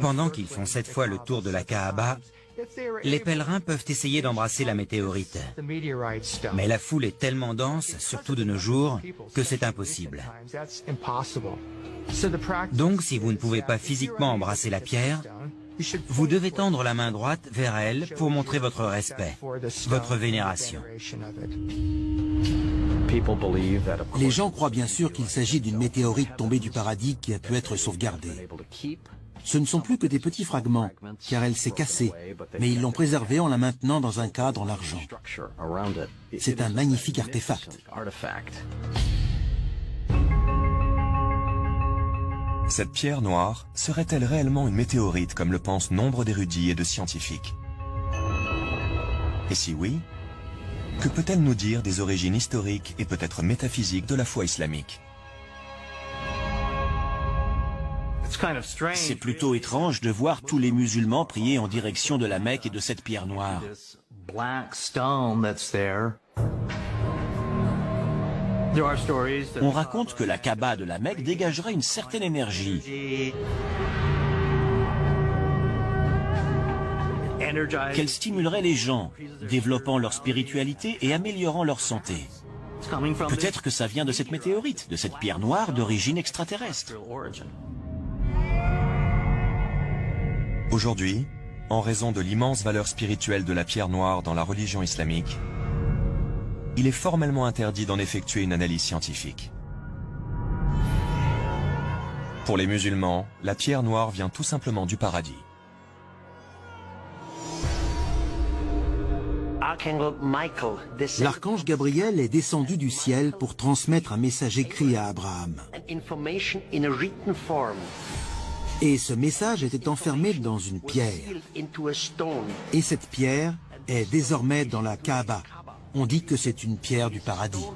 Pendant qu'ils font 7 fois le tour de la Kaaba, les pèlerins peuvent essayer d'embrasser la météorite. Mais la foule est tellement dense, surtout de nos jours, que c'est impossible. Donc, si vous ne pouvez pas physiquement embrasser la pierre, vous devez tendre la main droite vers elle pour montrer votre respect, votre vénération. Les gens croient bien sûr qu'il s'agit d'une météorite tombée du paradis qui a pu être sauvegardée. Ce ne sont plus que des petits fragments, car elle s'est cassée, mais ils l'ont préservée en la maintenant dans un cadre en argent. C'est un magnifique artefact. Cette pierre noire serait-elle réellement une météorite comme le pensent nombre d'érudits et de scientifiques? Et si oui, que peut-elle nous dire des origines historiques et peut-être métaphysiques de la foi islamique? C'est plutôt étrange de voir tous les musulmans prier en direction de la Mecque et de cette pierre noire. On raconte que la Kaaba de la Mecque dégagerait une certaine énergie, qu'elle stimulerait les gens, développant leur spiritualité et améliorant leur santé. Peut-être que ça vient de cette météorite, de cette pierre noire d'origine extraterrestre. Aujourd'hui, en raison de l'immense valeur spirituelle de la pierre noire dans la religion islamique, il est formellement interdit d'en effectuer une analyse scientifique. Pour les musulmans, la pierre noire vient tout simplement du paradis. L'archange Gabriel est descendu du ciel pour transmettre un message écrit à Abraham. Et ce message était enfermé dans une pierre. Et cette pierre est désormais dans la Kaaba. On dit que c'est une pierre du paradis.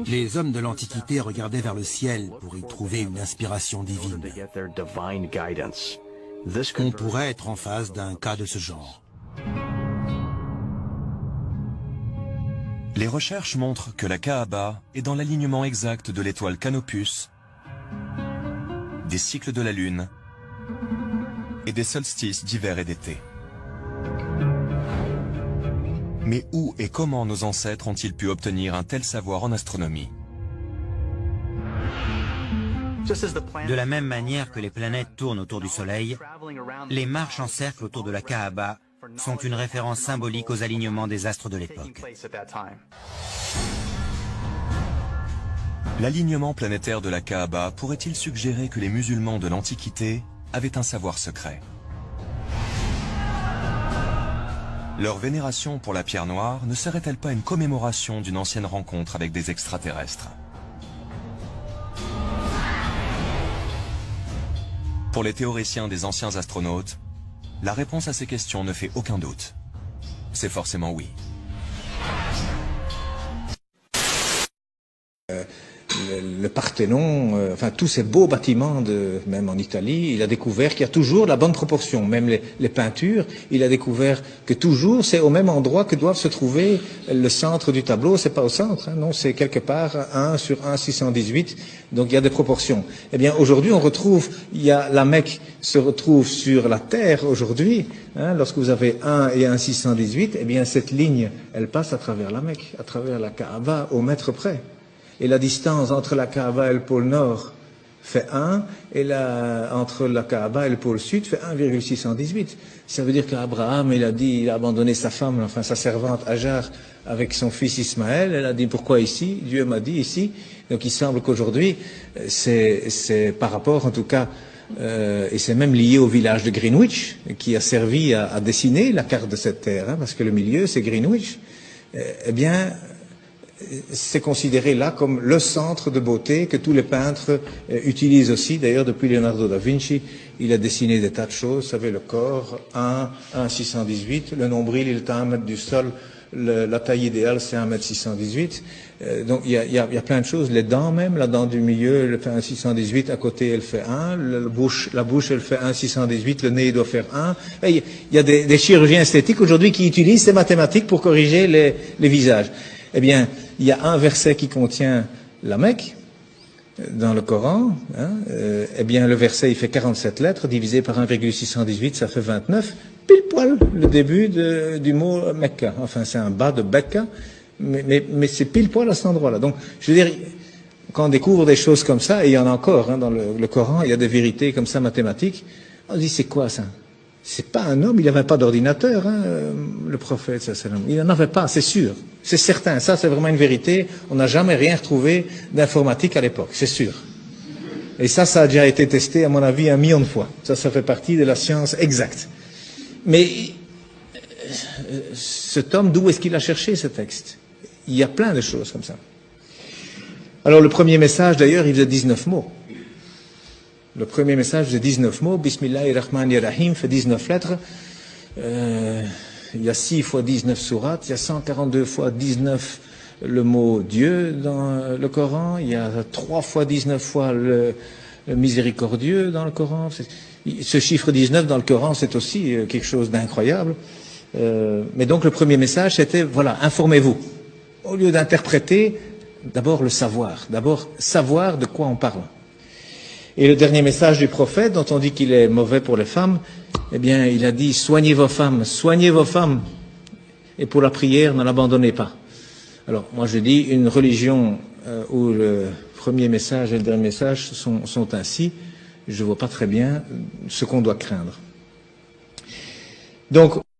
Les hommes de l'Antiquité regardaient vers le ciel pour y trouver une inspiration divine. On pourrait être en face d'un cas de ce genre. Les recherches montrent que la Kaaba est dans l'alignement exact de l'étoile Canopus, des cycles de la Lune et des solstices d'hiver et d'été. Mais où et comment nos ancêtres ont-ils pu obtenir un tel savoir en astronomie? De la même manière que les planètes tournent autour du Soleil, les marches en cercle autour de la Kaaba sont une référence symbolique aux alignements des astres de l'époque. L'alignement planétaire de la Kaaba pourrait-il suggérer que les musulmans de l'Antiquité avaient un savoir secret? Leur vénération pour la pierre noire ne serait-elle pas une commémoration d'une ancienne rencontre avec des extraterrestres? Pour les théoriciens des anciens astronautes, la réponse à ces questions ne fait aucun doute. C'est forcément oui. Le Parthénon, enfin tous ces beaux bâtiments, même en Italie, il a découvert qu'il y a toujours la bonne proportion. Même les peintures, il a découvert que toujours c'est au même endroit que doivent se trouver le centre du tableau. C'est pas au centre, hein, non, c'est quelque part 1 sur 1,618. Donc il y a des proportions. Eh bien aujourd'hui on retrouve, la Mecque se retrouve sur la terre aujourd'hui. Hein, lorsque vous avez 1 et 1,618, eh bien cette ligne, elle passe à travers la Mecque, à travers la Kaaba, au mètre près. Et la distance entre la Kaaba et le pôle Nord fait 1, et entre la Kaaba et le pôle Sud fait 1,618. Ça veut dire qu'Abraham, il a abandonné sa femme, enfin sa servante Hajar, avec son fils Ismaël. Elle a dit, pourquoi ici? Dieu m'a dit ici. Donc il semble qu'aujourd'hui, c'est par rapport, en tout cas, et c'est même lié au village de Greenwich, qui a servi à dessiner la carte de cette terre, hein, parce que le milieu, c'est Greenwich. Eh bien, c'est considéré là comme le centre de beauté que tous les peintres utilisent aussi. D'ailleurs, depuis Leonardo da Vinci, il a dessiné des tas de choses. Vous savez, le corps, 1,618, le nombril, il est à 1 mètre du sol, la taille idéale c'est 1,618 m. Donc il y a plein de choses. Les dents même, la dent du milieu elle fait 1,618 m, à côté elle fait 1, la bouche elle fait 1,618 m, le nez il doit faire 1. Et il y a des chirurgiens esthétiques aujourd'hui qui utilisent ces mathématiques pour corriger les visages. Eh bien, il y a un verset qui contient la Mecque dans le Coran, eh bien le verset il fait 47 lettres, divisé par 1,618, ça fait 29, pile poil le début du mot Mecca. Enfin c'est un bas de Becca, mais c'est pile poil à cet endroit-là. Donc je veux dire, quand on découvre des choses comme ça, et il y en a encore dans le Coran, il y a des vérités comme ça mathématiques, on se dit c'est quoi ça? C'est pas un homme, il n'avait pas d'ordinateur, le prophète, il n'en avait pas, c'est sûr, c'est certain, ça c'est vraiment une vérité, on n'a jamais rien retrouvé d'informatique à l'époque, c'est sûr. Et ça a déjà été testé, à mon avis, 1 million de fois. Ça fait partie de la science exacte. Mais cet homme, d'où est-ce qu'il a cherché ce texte? Il y a plein de choses comme ça. Alors le premier message, d'ailleurs, il faisait 19 mots. Le premier message faisait 19 mots, Bismillahirrahmanirrahim, fait 19 lettres. Il y a 6 fois 19 sourates, il y a 142 fois 19 le mot Dieu dans le Coran, il y a 3 fois 19 fois le miséricordieux dans le Coran. Ce chiffre 19 dans le Coran, c'est aussi quelque chose d'incroyable. Mais donc le premier message, c'était, voilà, informez-vous. Au lieu d'interpréter, d'abord le savoir. D'abord savoir de quoi on parle. Et le dernier message du prophète, dont on dit qu'il est mauvais pour les femmes, eh bien, il a dit, soignez vos femmes, et pour la prière, ne l'abandonnez pas. Alors, moi je dis, une religion où le premier message et le dernier message sont ainsi, je ne vois pas très bien ce qu'on doit craindre. Donc,